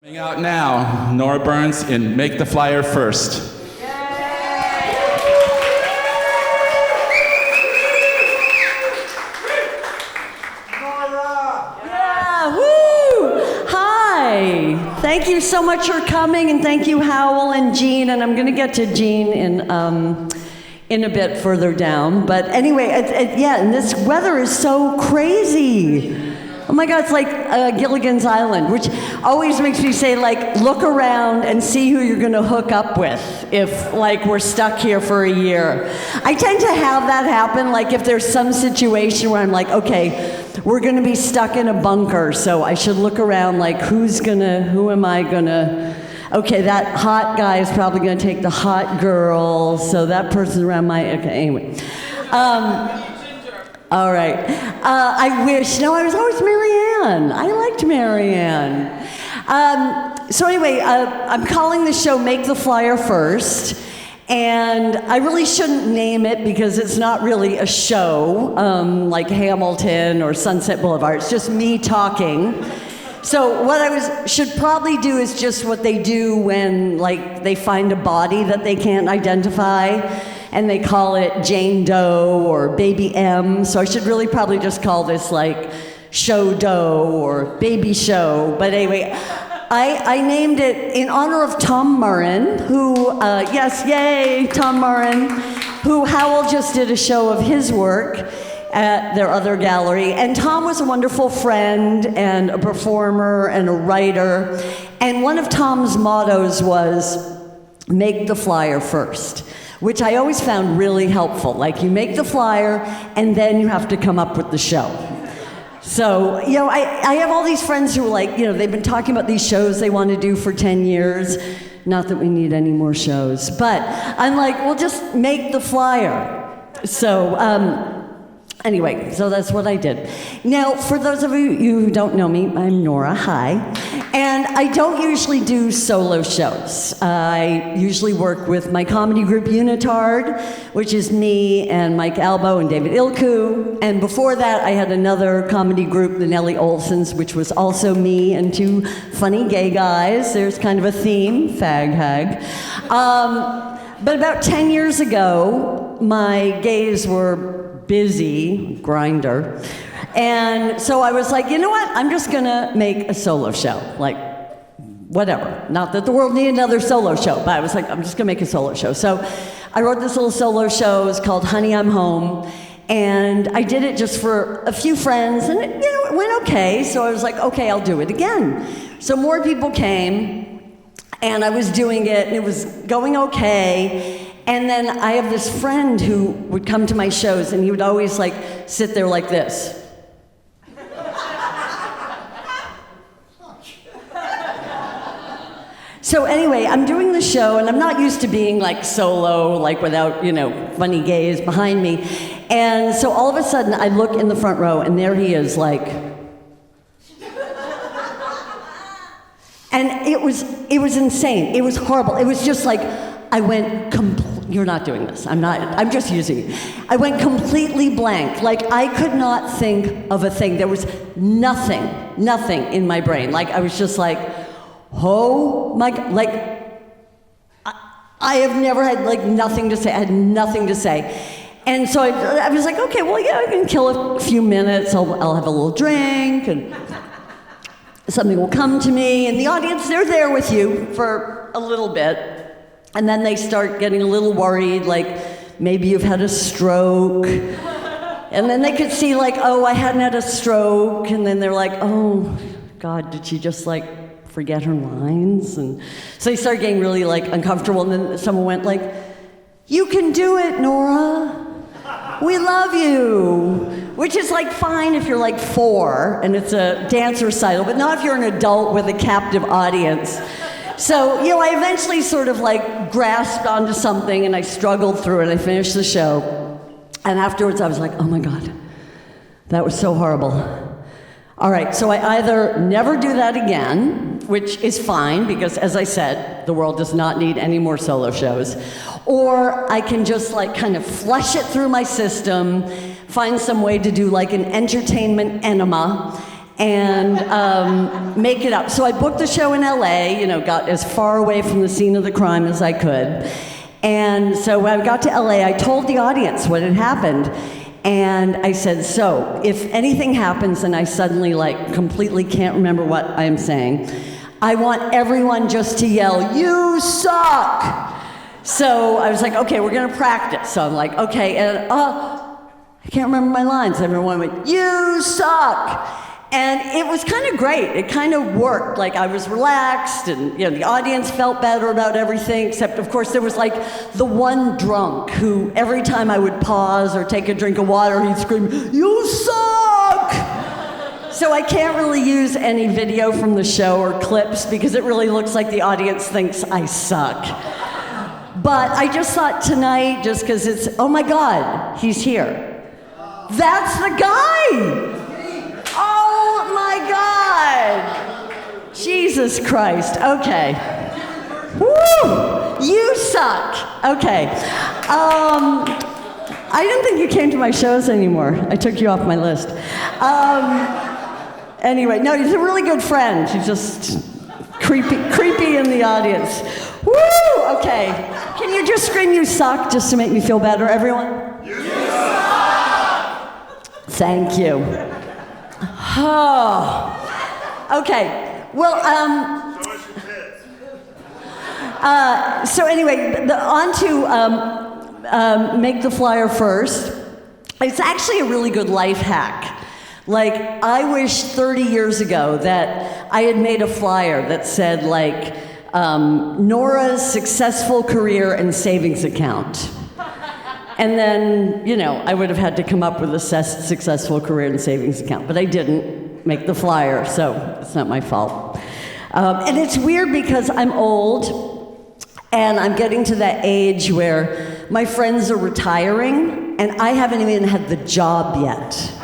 Coming out now, Nora Burns in Make the Flyer First. Thank you so much for coming, and thank you, Howell and Jean. And I'm going to get to Jean in a bit further down. But anyway, and this weather is so crazy. Oh my God, it's like Gilligan's Island, which always makes me say, like, look around and see who you're going to hook up with if, like, we're stuck here for a year. I tend to have that happen, like, if there's some situation where I'm like, okay, we're going to be stuck in a bunker, so I should look around, like, who am I going to, okay, that hot guy is probably going to take the hot girl, so that person around okay, anyway. All right. I wish. No, I was always Marianne. I liked Marianne. So anyway, I'm calling the show Make the Flyer First. And I really shouldn't name it because it's not really a show like Hamilton or Sunset Boulevard. It's just me talking. So what I should probably do is just what they do when, like, they find a body that they can't identify, and they call it Jane Doe or Baby M. So I should really probably just call this, like, Show Doe or Baby Show. But anyway, I named it in honor of Tom Murrin, who, yes, yay, Tom Murrin, who Howell just did a show of his work at their other gallery. And Tom was a wonderful friend and a performer and a writer. And one of Tom's mottos was, make the flyer first, which I always found really helpful. Like, you make the flyer, and then you have to come up with the show. So, I have all these friends who are like, they've been talking about these shows they want to do for 10 years. Not that we need any more shows. But I'm like, well, just make the flyer. So, anyway, so that's what I did. Now, for those of you who don't know me, I'm Nora, hi. And I don't usually do solo shows. I usually work with my comedy group Unitard, which is me and Mike Albo and David Ilku. And before that, I had another comedy group, the Nellie Olsons, which was also me and two funny gay guys. There's kind of a theme, fag hag. But about 10 years ago, my gays were busy, grinder. And so I was like, you know what? I'm just gonna make a solo show. Like, whatever. Not that the world needed another solo show, but I was like, I'm just gonna make a solo show. So I wrote this little solo show. It's called Honey, I'm Home. And I did it just for a few friends, and it went okay. So I was like, okay, I'll do it again. So more people came, and I was doing it, and it was going okay. And then I have this friend who would come to my shows, and he would always, like, sit there like this. So anyway, I'm doing the show, and I'm not used to being, like, solo, like, without, funny gays behind me. And so all of a sudden, I look in the front row, and there he is, like... And it was insane. It was horrible. It was just like, I went you're not doing this. I'm just using it. I went completely blank. Like, I could not think of a thing. There was nothing in my brain. Like, I was just like, oh my God. Like, I have never had, like, nothing to say. I had nothing to say. And so I was like, okay, well, yeah, I can kill a few minutes. I'll have a little drink, and something will come to me. And the audience, they're there with you for a little bit. And then they start getting a little worried, like, maybe you've had a stroke. And then they could see, like, oh, I hadn't had a stroke. And then they're like, oh, God, did she just, like, forget her lines? And so they started getting really, like, uncomfortable. And then someone went, like, you can do it, Nora. We love you. Which is, like, fine if you're, like, 4 and it's a dance recital, but not if you're an adult with a captive audience. So, I eventually sort of, like, grasped onto something, and I struggled through it. I finished the show. And afterwards, I was like, oh my God, that was so horrible. All right, so I either never do that again, which is fine, because as I said, the world does not need any more solo shows, or I can just, like, kind of flush it through my system, find some way to do, like, an entertainment enema, and make it up. So I booked the show in LA, got as far away from the scene of the crime as I could. And so when I got to LA, I told the audience what had happened. And I said, so if anything happens and I suddenly completely can't remember what I'm saying, I want everyone just to yell, "You suck!" So I was like, okay, we're gonna practice. So I'm like, okay, and I can't remember my lines. Everyone went, "You suck!" And it was kind of great. It kind of worked. I was relaxed, and the audience felt better about everything, except of course there was the one drunk who every time I would pause or take a drink of water, he'd scream, "You suck!" So I can't really use any video from the show or clips because it really looks like the audience thinks I suck. But I just thought tonight, just because it's, oh my God, he's here. That's the guy! Oh my God! Jesus Christ, okay. Woo! You suck! Okay. I didn't think you came to my shows anymore. I took you off my list. Anyway, no, he's a really good friend. He's just creepy in the audience. Woo! Okay. Can you just scream "you suck" just to make me feel better, everyone? You suck! Thank you. Oh. Okay. Well, so anyway, on to make the flyer first. It's actually a really good life hack. I wish 30 years ago that I had made a flyer that said, Nora's successful career and savings account. And then, I would have had to come up with a successful career and savings account. But I didn't make the flyer, so it's not my fault. And it's weird because I'm old, and I'm getting to that age where my friends are retiring, and I haven't even had the job yet.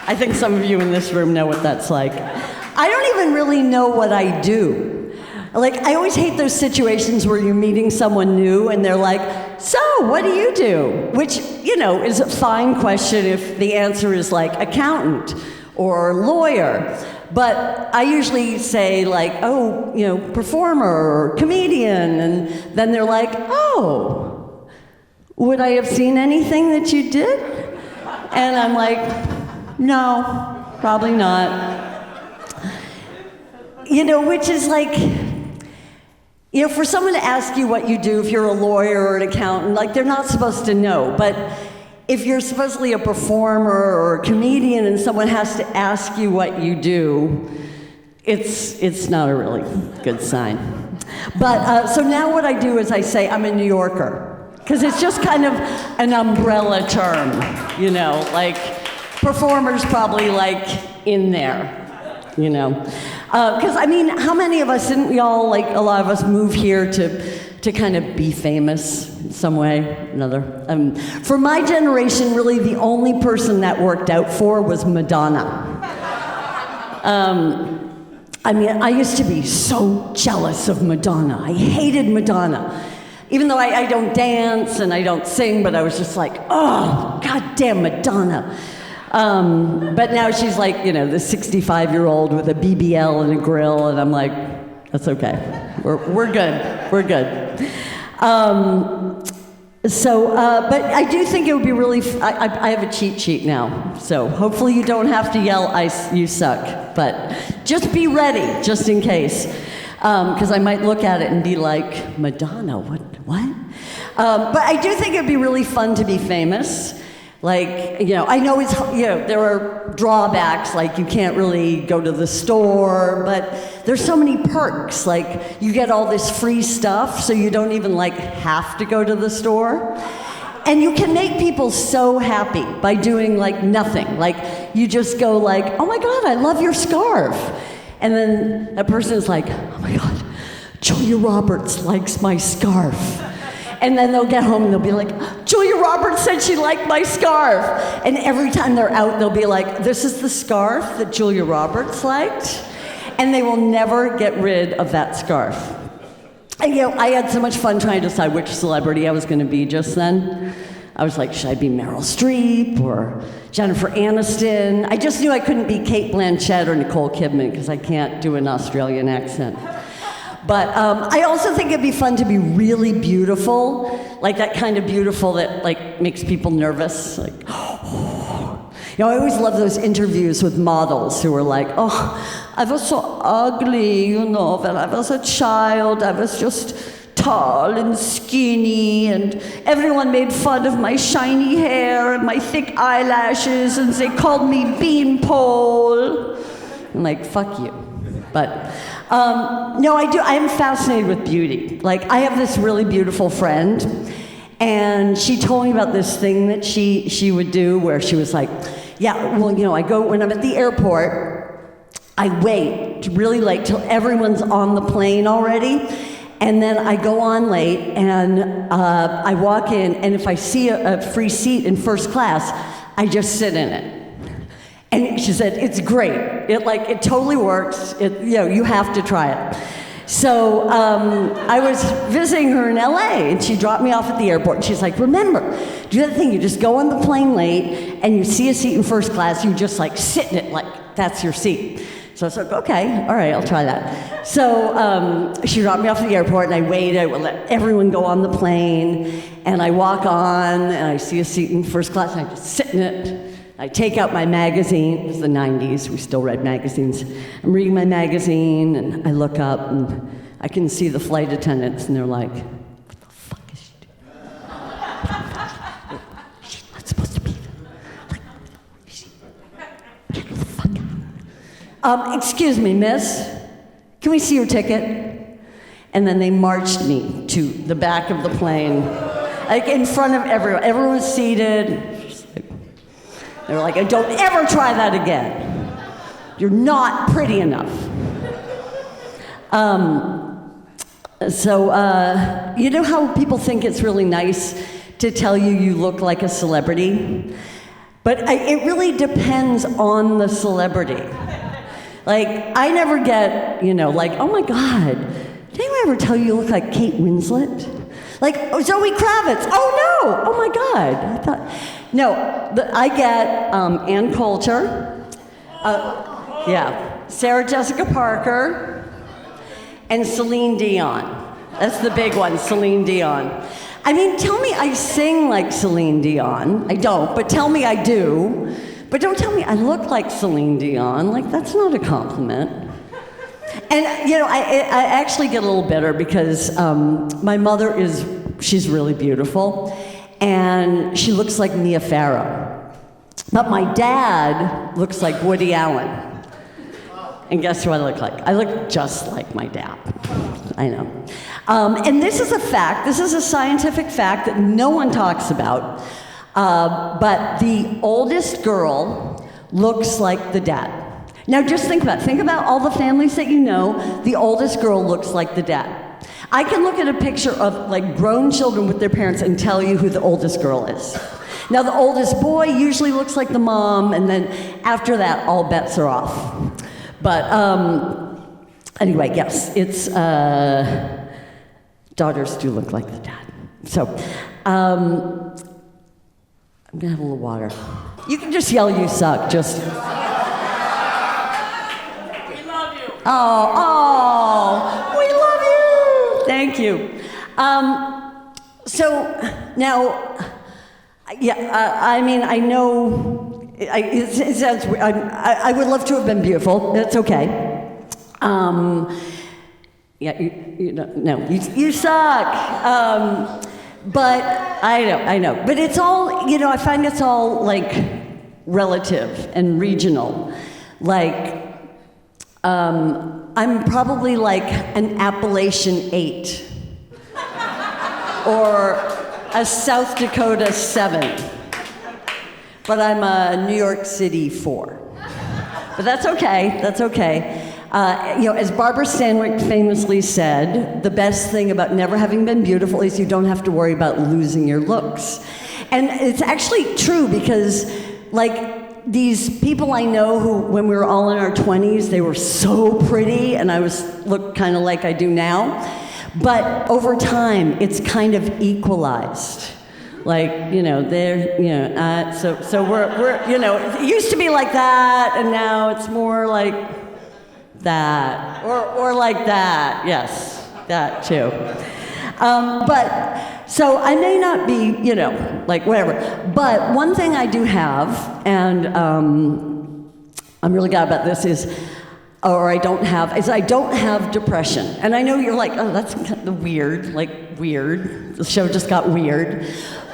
I think some of you in this room know what that's like. I don't even really know what I do. I always hate those situations where you're meeting someone new and they're like, "So, what do you do?" Which, is a fine question if the answer is accountant or lawyer. But I usually say performer or comedian, and then they're like, "Oh, would I have seen anything that you did?" And I'm like, "No, probably not." Which is for someone to ask you what you do, if you're a lawyer or an accountant, they're not supposed to know. But if you're supposedly a performer or a comedian and someone has to ask you what you do, it's not a really good sign. But so now what I do is I say I'm a New Yorker, because it's just kind of an umbrella term, performers probably in there, Because how many of us, didn't we all, a lot of us move here to kind of be famous in some way or another? For my generation, really the only person that worked out for was Madonna. I used to be so jealous of Madonna. I hated Madonna. Even though I don't dance and I don't sing, but I was just oh, goddamn Madonna. But now she's the 65-year-old with a BBL and a grill, and I'm like, that's okay. We're good. We're good. But I do think it would be really, I have a cheat sheet now, so hopefully you don't have to yell, "You suck," but just be ready, just in case. Because I might look at it and be like, "Madonna, what? But I do think it'd be really fun to be famous. I know it's, there are drawbacks, you can't really go to the store, but there's so many perks. You get all this free stuff, so you don't even, have to go to the store. And you can make people so happy by doing, nothing. You just go "Oh my God, I love your scarf." And then that person is like, "Oh my God, Julia Roberts likes my scarf." And then they'll get home and they'll be like, "Julia Roberts said she liked my scarf." And every time they're out, they'll be like, "This is the scarf that Julia Roberts liked." And they will never get rid of that scarf. And, I had so much fun trying to decide which celebrity I was going to be just then. I was like, should I be Meryl Streep or Jennifer Aniston? I just knew I couldn't be Cate Blanchett or Nicole Kidman because I can't do an Australian accent. But I also think it'd be fun to be really beautiful, like that kind of beautiful that like makes people nervous. Like, I always love those interviews with models who are like, oh, I was so ugly, when I was a child. I was just tall and skinny, and everyone made fun of my shiny hair and my thick eyelashes, and they called me beanpole. I'm like, fuck you. But no, I am fascinated with beauty. Like, I have this really beautiful friend, and she told me about this thing that she would do where she was like, yeah, well, I go, when I'm at the airport, I wait really late till everyone's on the plane already, and then I go on late, and I walk in, and if I see a free seat in first class, I just sit in it. And she said, it's great. It totally works. You have to try it. So I was visiting her in LA, and she dropped me off at the airport, and she's like, remember, do that thing, you just go on the plane late, and you see a seat in first class, you just sit in it like that's your seat. So I was like, okay, all right, I'll try that. So she dropped me off at the airport, and I waited. I would let everyone go on the plane, and I walk on, and I see a seat in first class, and I just sit in it. I take out my magazine. It was the 90s. We still read magazines. I'm reading my magazine, and I look up, and I can see the flight attendants, and they're like, what the fuck is she doing? She's not supposed to be there. Get the fuck out. Excuse me, miss. Can we see your ticket? And then they marched me to the back of the plane, in front of everyone. Everyone was seated. They were like, don't ever try that again. You're not pretty enough. You know how people think it's really nice to tell you look like a celebrity? But it really depends on the celebrity. I never get, oh my God, did anyone ever tell you look like Kate Winslet? Zoe Kravitz. Oh no, oh my God. I get Ann Coulter, Sarah Jessica Parker, and Celine Dion. That's the big one, Celine Dion. I mean, tell me I sing like Celine Dion. I don't, but tell me I do. But don't tell me I look like Celine Dion. That's not a compliment. And, I actually get a little bitter because my mother she's really beautiful, and she looks like Mia Farrow. But my dad looks like Woody Allen. And guess who I look like? I look just like my dad. I know. And this is a fact, this is a scientific fact that no one talks about, but the oldest girl looks like the dad. Now just think about all the families that you know, the oldest girl looks like the dad. I can look at a picture of grown children with their parents and tell you who the oldest girl is. Now the oldest boy usually looks like the mom, and then after that, all bets are off. But anyway, yes, it's daughters do look like the dad. So I'm gonna have a little water. You can just yell, "You suck!" Just. Oh, we love you! Thank you. So now, I mean, I know, it sounds weird. I would love to have been beautiful. That's okay. You suck. But I know. But it's all, I find it's all relative and regional. I'm probably an Appalachian 8 or a South Dakota 7, but I'm a New York City 4. But that's okay, that's okay. As Barbara Stanwyck famously said, the best thing about never having been beautiful is you don't have to worry about losing your looks. And it's actually true because these people I know who, when we were all in our 20s, they were so pretty, and I looked kind of like I do now. But over time, it's kind of equalized. Like, so we're, it used to be like that, and now it's more like that, or like that, yes, that too. But, so I may not be, like whatever, but one thing I do have, and I'm really glad about this, is I don't have depression. And I know you're like, oh, that's kind of weird, the show just got weird.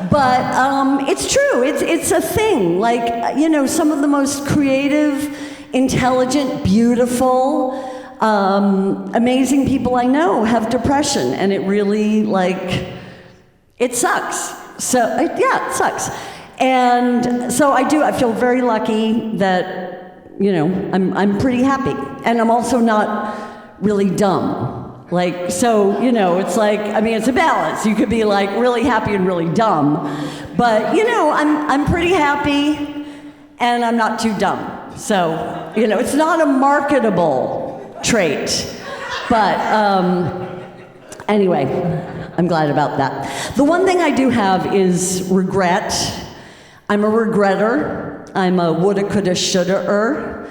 But it's true, it's a thing. Like, some of the most creative, intelligent, beautiful, amazing people I know have depression, and it really, it sucks. So, yeah, it sucks. And so I feel very lucky that, I'm pretty happy. And I'm also not really dumb. So, it's it's a balance. You could be really happy and really dumb. But, I'm pretty happy and I'm not too dumb. So, it's not a marketable trait. But anyway, I'm glad about that. The one thing I do have is regret. I'm a regretter. I'm a woulda, coulda, shoulda-er.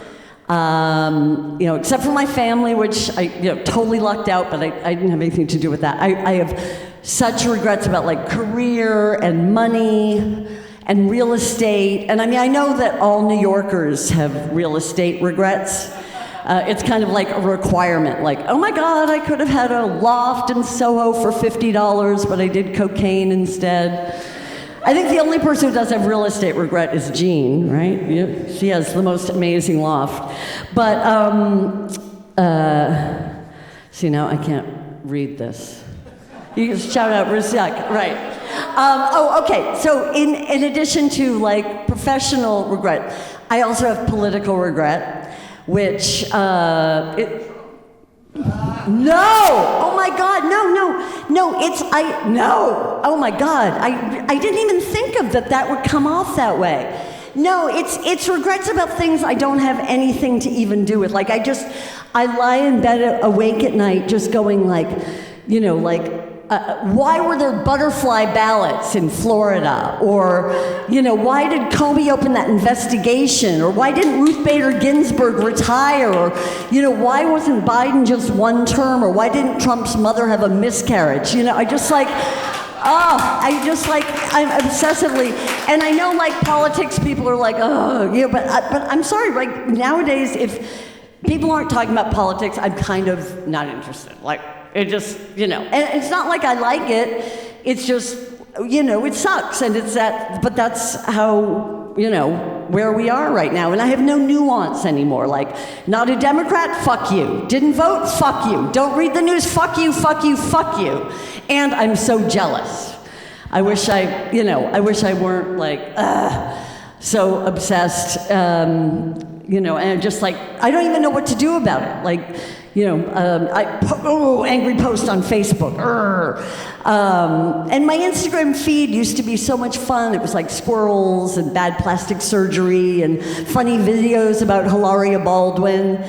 Except for my family, which I totally lucked out, but I didn't have anything to do with that. I have such regrets about career and money and real estate. And I know that all New Yorkers have real estate regrets. It's kind of like a requirement, oh my God, I could have had a loft in Soho for $50, but I did cocaine instead. I think the only person who does have real estate regret is Jean, right? Yeah, she has the most amazing loft. But, see, now I can't read this. You can shout out Rizak, right. Okay, so in addition to professional regret, I also have political regret, which, no! Oh my God, no, oh my God, I didn't even think of that would come off that way. No, it's regrets about things I don't have anything to even do with. I lie in bed awake at night just going why were there butterfly ballots in Florida? Or, why did Comey open that investigation? Or why didn't Ruth Bader Ginsburg retire? Or, why wasn't Biden just one term? Or why didn't Trump's mother have a miscarriage? I'm obsessively, and I know politics people are but I'm sorry, nowadays if people aren't talking about politics, I'm kind of not interested. It just, and it's not like I like it, it's just, it sucks, and but that's how, where we are right now, and I have no nuance anymore, not a Democrat, fuck you, didn't vote, fuck you, don't read the news, fuck you, fuck you, fuck you, and I'm so jealous. I wish I weren't so obsessed, and just I don't even know what to do about it, angry post on Facebook. And my Instagram feed used to be so much fun. It was squirrels and bad plastic surgery and funny videos about Hilaria Baldwin.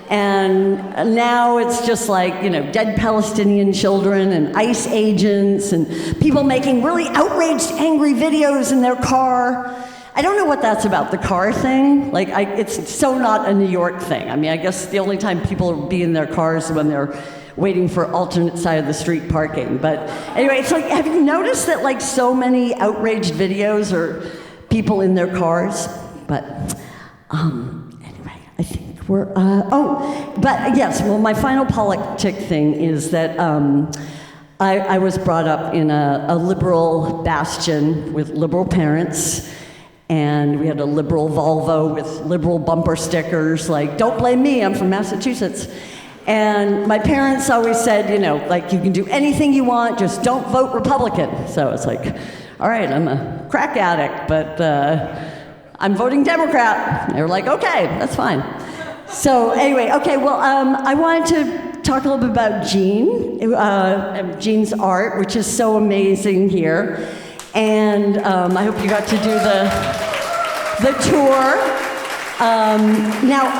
And now it's just dead Palestinian children and ICE agents and people making really outraged, angry videos in their car. I don't know what that's about, the car thing. It's so not a New York thing. I guess the only time people will be in their cars is when they're waiting for alternate side of the street parking. But anyway, it's have you noticed that so many outraged videos are people in their cars? But anyway, I think we're, but yes, well, my final politic thing is that I was brought up in a liberal bastion with liberal parents. And we had a liberal Volvo with liberal bumper stickers, don't blame me, I'm from Massachusetts. And my parents always said, you can do anything you want, just don't vote Republican. So it's all right, I'm a crack addict, but I'm voting Democrat. They were okay, that's fine. So anyway, okay, well, I wanted to talk a little bit about Jean, Jean's art, which is so amazing here. And I hope you got to do the tour. Now,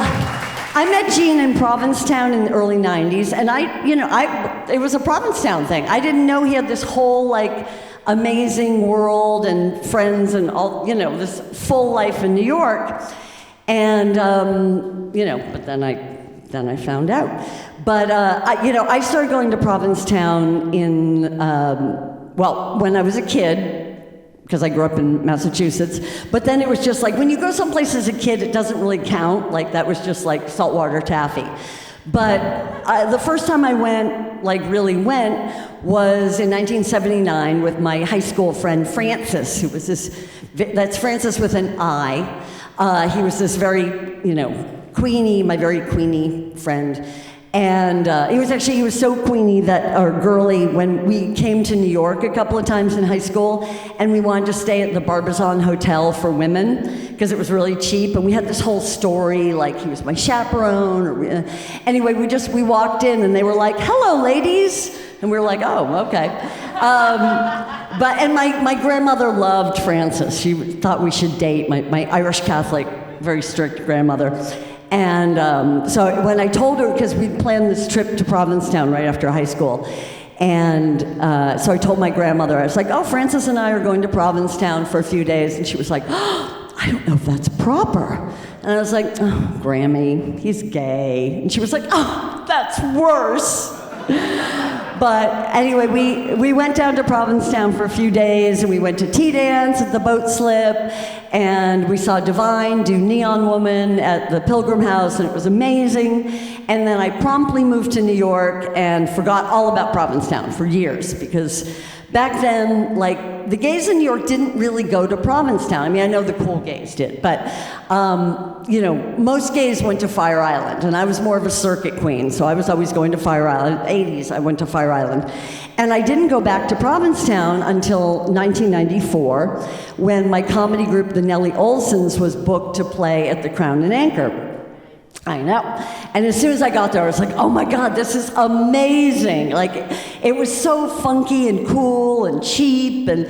I met Gene in Provincetown in the early 90s, and it was a Provincetown thing. I didn't know he had this whole, like, amazing world and friends and all, this full life in New York. And, but then I found out. But, I started going to Provincetown when I was a kid, because I grew up in Massachusetts. But then it was just like, when you go someplace as a kid, it doesn't really count. Like, that was just like saltwater taffy. But the first time I really went, was in 1979 with my high school friend Francis, who was that's Francis with an I. He was this very, my very queenie friend. And he was so queenie or girly when we came to New York a couple of times in high school, and we wanted to stay at the Barbizon Hotel for women because it was really cheap, and we had this whole story like he was my chaperone. Anyway, we walked in and they were like, "Hello, ladies," and we were like, "Oh, okay." But my grandmother loved Francis. She thought we should date. My Irish Catholic, very strict grandmother. And so when I told her, because we planned this trip to Provincetown right after high school, and so I told my grandmother, I was like, "Oh, Francis and I are going to Provincetown for a few days," and she was like, "Oh, I don't know if that's proper." And I was like, "Oh, Grammy, he's gay." And she was like, "Oh, that's worse." But anyway, we went down to Provincetown for a few days, and we went to tea dance at the boat slip, and we saw Divine do Neon Woman at the Pilgrim House, and it was amazing. And then I promptly moved to New York and forgot all about Provincetown for years, because back then, like, the gays in New York didn't really go to Provincetown. I mean, I know the cool gays did, but most gays went to Fire Island, and I was more of a circuit queen, so I was always going to Fire Island. 80s, I went to Fire Island. And I didn't go back to Provincetown until 1994, when my comedy group, the Nellie Olsons, was booked to play at the Crown and Anchor. I know. And as soon as I got there, I was like, "Oh my God, this is amazing." Like, it was so funky and cool and cheap, and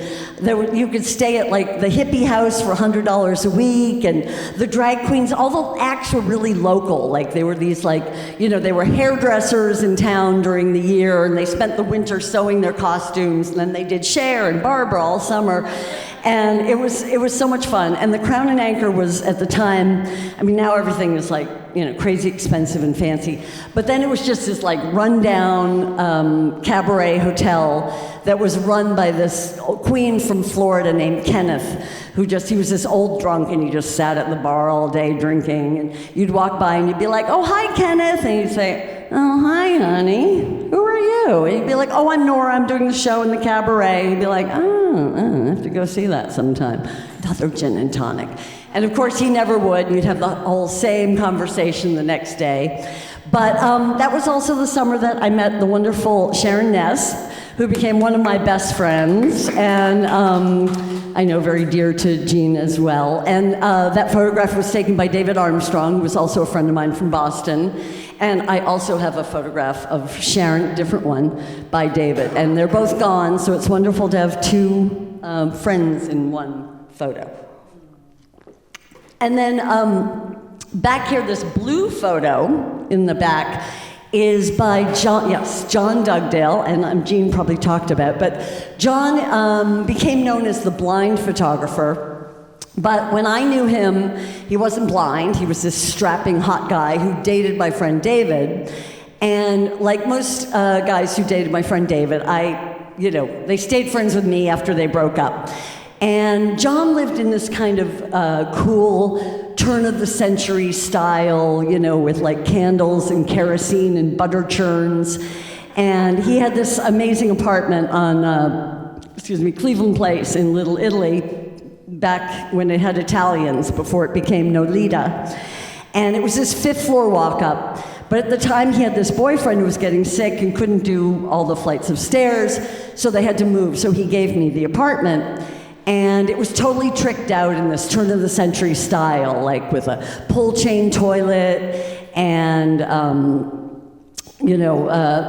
you could stay at like the hippie house for $100 a week, and the drag queens, all the acts were really local. Like, they were these they were hairdressers in town during the year, and they spent the winter sewing their costumes, and then they did Cher and Barbara all summer. And it was so much fun. And the Crown and Anchor was, at the time, I mean, now everything is like, crazy expensive and fancy. But then it was just this like rundown cabaret hotel that was run by this queen from Florida named Kenneth, he was this old drunk, and he just sat at the bar all day drinking. And you'd walk by and you'd be like, "Oh, hi, Kenneth." And he'd say, "Oh, hi, honey. Who are you?" And he'd be like, "Oh, I'm Nora. I'm doing the show in the cabaret." And he'd be like, "Oh, I have to go see that sometime." Another gin and tonic. And of course, he never would. And you'd have the whole same conversation the next day. But that was also the summer that I met the wonderful Sharon Ness, who became one of my best friends, and I know very dear to Jean as well. And that photograph was taken by David Armstrong, who was also a friend of mine from Boston. And I also have a photograph of Sharon, different one, by David. And they're both gone, so it's wonderful to have two friends in one photo. And then back here, this blue photo in the back is by John Dugdale, and Jean probably talked about, but John became known as the blind photographer. But when I knew him, he wasn't blind. He was this strapping hot guy who dated my friend David. And like most guys who dated my friend David, they stayed friends with me after they broke up. And John lived in this kind of cool turn-of-the-century style, with like candles and kerosene and butter churns. And he had this amazing apartment on, Cleveland Place in Little Italy, back when it had Italians, before it became Nolita. And it was this 5th floor walk-up. But at the time, he had this boyfriend who was getting sick and couldn't do all the flights of stairs, so they had to move. So he gave me the apartment. And it was totally tricked out in this turn-of-the-century style, like with a pull-chain toilet, and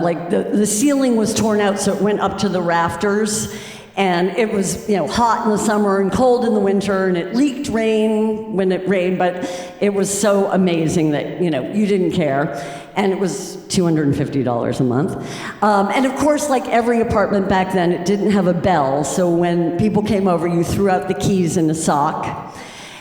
like the ceiling was torn out, so it went up to the rafters, And it was, hot in the summer and cold in the winter, and it leaked rain when it rained, but it was so amazing that, you didn't care. And it was $250 a month. And of course, like every apartment back then, it didn't have a bell, so when people came over, you threw out the keys in a sock.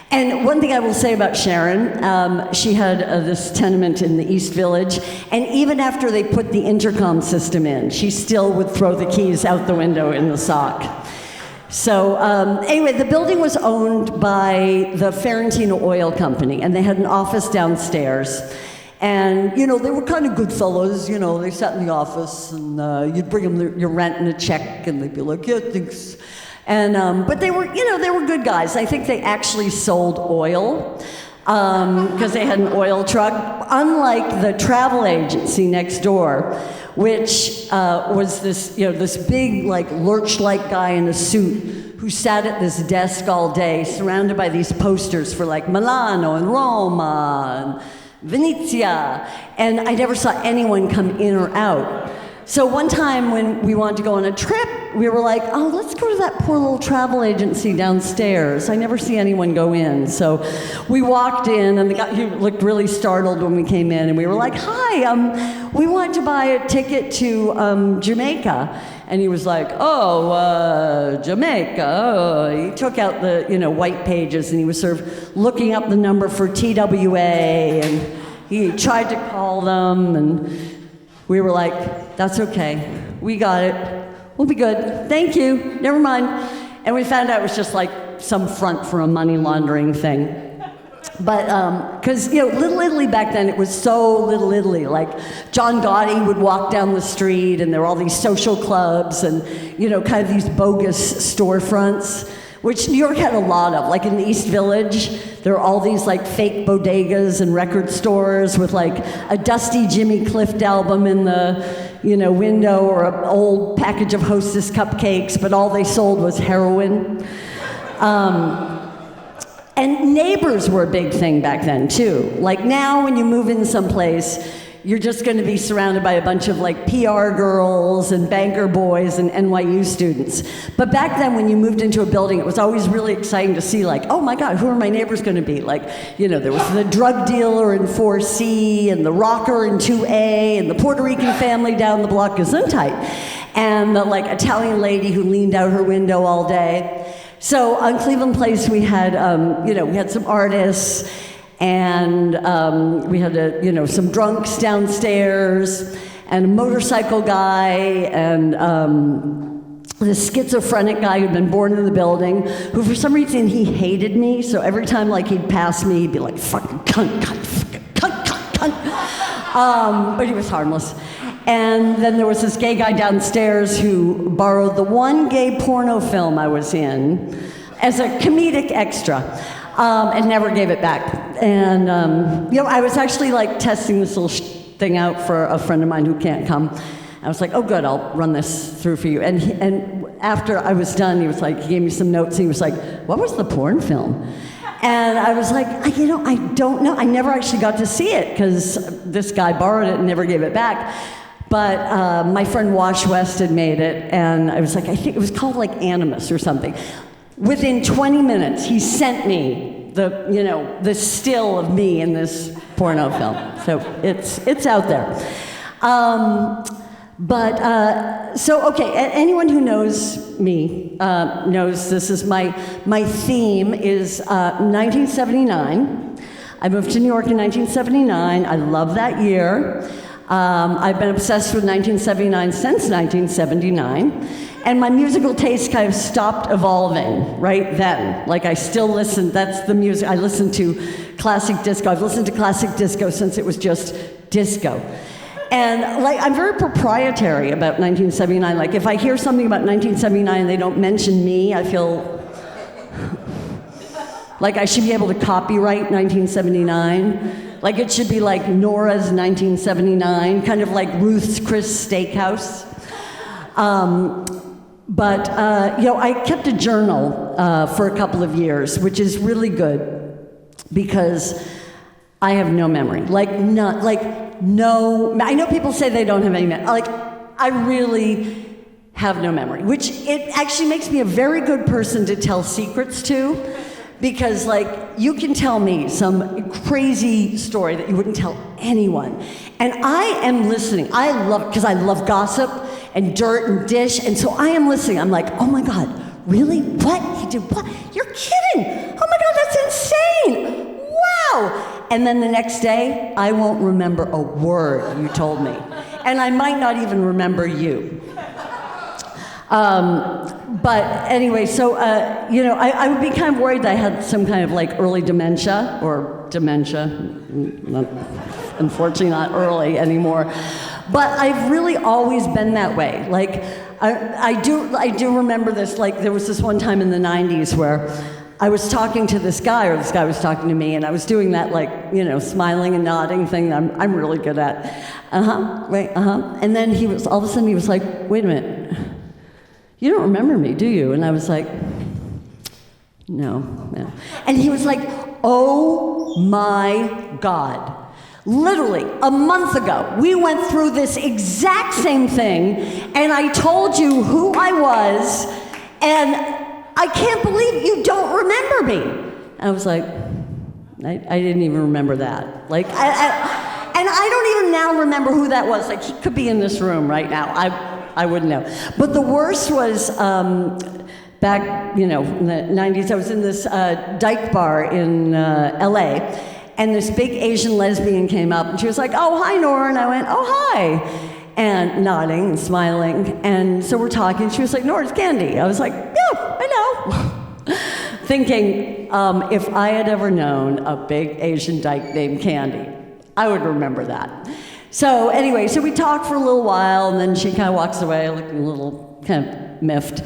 And one thing I will say about Sharon, she had this tenement in the East Village, and even after they put the intercom system in, she still would throw the keys out the window in the sock. So anyway, the building was owned by the Ferentino Oil Company, and they had an office downstairs. And, they were kind of good fellows, they sat in the office, and you'd bring them your rent and a check, and they'd be like, yeah, thanks. And, but they were, they were good guys. I think they actually sold oil because they had an oil truck, unlike the travel agency next door, which was this, this big, like, lurch-like guy in a suit who sat at this desk all day, surrounded by these posters for, like, Milano and Roma and Venezia, and I never saw anyone come in or out. So one time when we wanted to go on a trip, we were like, oh, let's go to that poor little travel agency downstairs. I never see anyone go in. So we walked in, and the guy, he looked really startled when we came in, and we were like, hi, we want to buy a ticket to Jamaica. And he was like, Jamaica. Oh. He took out the, white pages, and he was sort of looking up the number for TWA, and he tried to call them, and we were like, that's okay. We got it. We'll be good. Thank you. Never mind. And we found out it was just like some front for a money laundering thing. But, because, Little Italy back then, it was so Little Italy. Like, John Gotti would walk down the street, and there were all these social clubs and, kind of these bogus storefronts, which New York had a lot of. Like, in the East Village, there were all these, like, fake bodegas and record stores with, like, a dusty Jimmy Clift album in the, window, or an old package of Hostess cupcakes, but all they sold was heroin. And neighbors were a big thing back then, too. Like, now when you move in someplace, you're just going to be surrounded by a bunch of, like, PR girls and banker boys and NYU students. But back then, when you moved into a building, it was always really exciting to see, like, oh my God, who are my neighbors going to be? Like, there was the drug dealer in 4C, and the rocker in 2A, and the Puerto Rican family down the block, Gesundheit, and the, like, Italian lady who leaned out her window all day. So on Cleveland Place, we had, we had some artists, and we had some drunks downstairs, and a motorcycle guy, and this schizophrenic guy who'd been born in the building, who for some reason he hated me. So every time like he'd pass me, he'd be like, "Fucking cunt, cunt, fucking cunt, cunt, cunt." But he was harmless. And then there was this gay guy downstairs who borrowed the one gay porno film I was in as a comedic extra. And never gave it back. And, I was actually like testing this little thing out for a friend of mine who can't come. I was like, oh good, I'll run this through for you. And after I was done, he gave me some notes, and he was like, what was the porn film? And I was like, I don't know. I never actually got to see it, because this guy borrowed it and never gave it back. But my friend Wash West had made it, and I was like, I think it was called like Animus or something. Within 20 minutes, he sent me the still of me in this porno film. So it's out there. Okay, anyone who knows me knows this is my theme is 1979. I moved to New York in 1979. I love that year. I've been obsessed with 1979 since 1979. And my musical taste kind of stopped evolving right then. Like, I still listen, that's the music, I listen to classic disco. I've listened to classic disco since it was just disco. And like, I'm very proprietary about 1979. Like, if I hear something about 1979 and they don't mention me, I feel like I should be able to copyright 1979. Like, it should be like Nora's 1979, kind of like Ruth's Chris Steakhouse. But I kept a journal for a couple of years, which is really good because I have no memory. No. I know people say they don't have any memory. Like, I really have no memory, which it actually makes me a very good person to tell secrets to, because like you can tell me some crazy story that you wouldn't tell anyone, and I am listening. Because I love gossip and dirt and dish, and so I am listening. I'm like, oh my God, really? What? He did what? You're kidding! Oh my God, that's insane! Wow! And then the next day, I won't remember a word you told me, and I might not even remember you. But anyway, so, I would be kind of worried that I had some kind of like early dementia, unfortunately not early anymore. But I've really always been that way. Like, I do remember this, like there was this one time in the 90s where I was talking to this guy, or this guy was talking to me, and I was doing that like, smiling and nodding thing that I'm really good at. Right, And then all of a sudden he was like, wait a minute. You don't remember me, do you? And I was like, no. And he was like, oh my God. Literally, a month ago, we went through this exact same thing, and I told you who I was, and I can't believe you don't remember me. I was like, I didn't even remember that. Like, and I don't even now remember who that was. Like, he could be in this room right now. I wouldn't know. But the worst was back, in the 90s, I was in this dyke bar in LA, and this big Asian lesbian came up, and she was like, oh, hi, Nora, and I went, oh, hi, and nodding and smiling, and so we're talking. She was like, Nora, it's Candy. I was like, yeah, I know. Thinking, if I had ever known a big Asian dyke named Candy, I would remember that. So anyway, so we talked for a little while, and then she kind of walks away looking a little kind of miffed.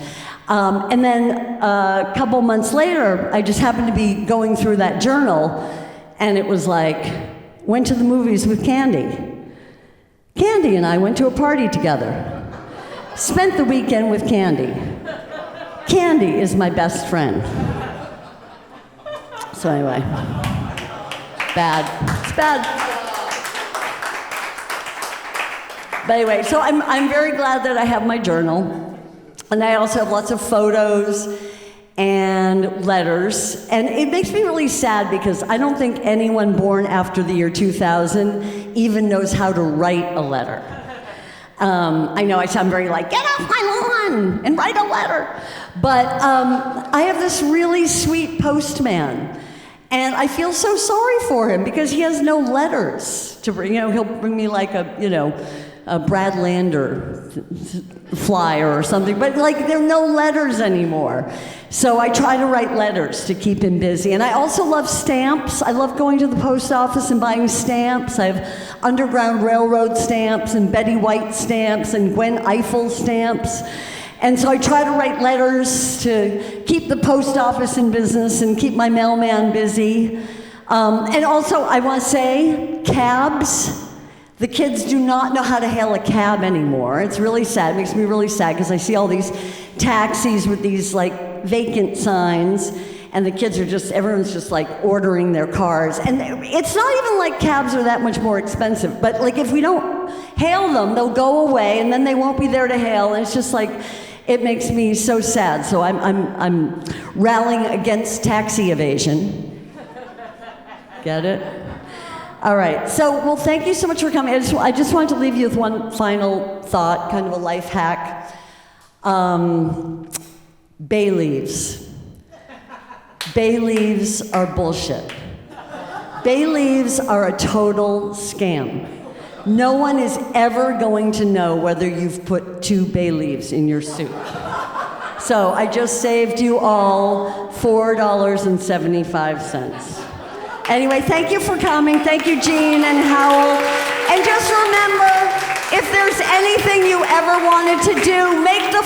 And then a couple months later, I just happened to be going through that journal, and it was like, went to the movies with Candy. Candy and I went to a party together. Spent the weekend with Candy. Candy is my best friend. So anyway, bad. It's bad. But anyway, so I'm very glad that I have my journal, and I also have lots of photos and letters, and it makes me really sad because I don't think anyone born after the year 2000 even knows how to write a letter. I know I sound very like, get off my lawn and write a letter, but I have this really sweet postman, and I feel so sorry for him because he has no letters to bring. He'll bring me like a Brad Lander flyer or something, but like there are no letters anymore. So I try to write letters to keep him busy. And I also love stamps. I love going to the post office and buying stamps. I have Underground Railroad stamps and Betty White stamps and Gwen Eiffel stamps. And so I try to write letters to keep the post office in business and keep my mailman busy. And also I want to say, cabs. The kids do not know how to hail a cab anymore. It's really sad. It makes me really sad because I see all these taxis with these like vacant signs, and the kids are everyone's just like ordering their cars. And it's not even like cabs are that much more expensive, but like if we don't hail them, they'll go away and then they won't be there to hail. And it's just like, it makes me so sad. So I'm rallying against taxi evasion. Get it? All right, well, thank you so much for coming. I just wanted to leave you with one final thought, kind of a life hack. Bay leaves. Bay leaves are bullshit. Bay leaves are a total scam. No one is ever going to know whether you've put 2 bay leaves in your soup. So I just saved you all $4.75. Anyway, thank you for coming. Thank you, Jean and Howell. And just remember, if there's anything you ever wanted to do, make the